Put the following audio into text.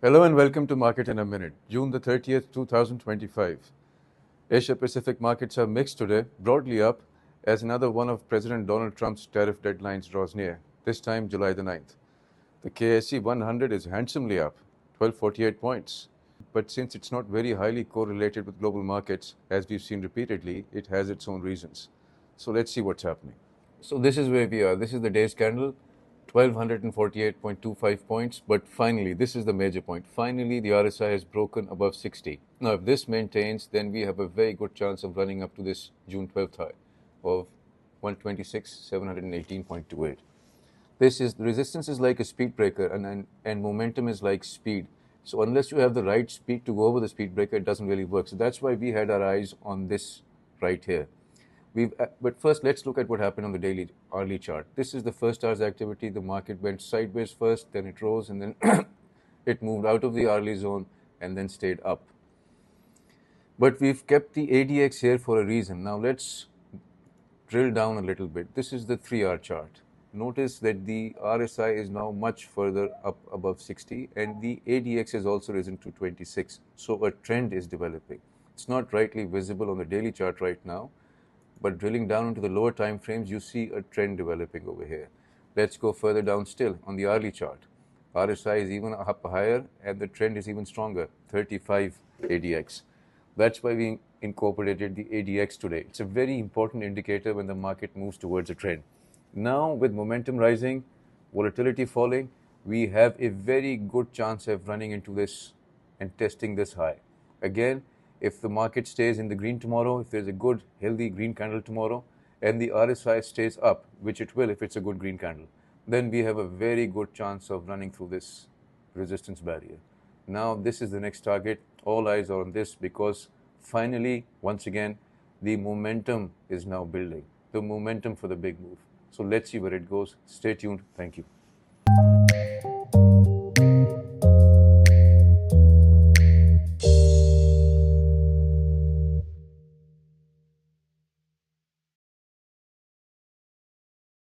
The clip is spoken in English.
Hello and welcome to Market in a Minute, June the 30th, 2025. Asia Pacific markets are mixed today, broadly up, as another one of President Donald Trump's tariff deadlines draws near, this time July the 9th. The KSE 100 is handsomely up, 1248 points. But since it's not very highly correlated with global markets, as we've seen repeatedly, it has its own reasons. So let's see what's happening. So this is where we are. This is the day's candle. 1248.25 points, but finally, this is the major point. Finally, the RSI has broken above 60. Now, if this maintains, then we have a very good chance of running up to this June 12th high of 126,718.28. This is resistance is like a speed breaker, and momentum is like speed. So unless you have the right speed to go over the speed breaker, it doesn't really work. So that's why we had our eyes on this right here. But first, let's look at what happened on the daily hourly chart. This is the first hour's activity. The market went sideways first, then it rose, and then it moved out of the hourly zone and then stayed up. But we've kept the ADX here for a reason. Now let's drill down a little bit. This is the 3-hour chart. Notice that the RSI is now much further up above 60 and the ADX has also risen to 26. So a trend is developing. It's not rightly visible on the daily chart right now, but drilling down into the lower time frames, you see a trend developing over here. Let's go further down still on the hourly chart. RSI is even up higher and the trend is even stronger, 35 ADX. That's why we incorporated the ADX today. It's a very important indicator when the market moves towards a trend. Now, with momentum rising, volatility falling, we have a very good chance of running into this and testing this high. Again, if the market stays in the green tomorrow, if there's a good, healthy green candle tomorrow, and the RSI stays up, which it will if it's a good green candle, then we have a very good chance of running through this resistance barrier. Now, this is the next target. All eyes are on this because finally, once again, the momentum is now building, the momentum for the big move. So let's see where it goes. Stay tuned. Thank you.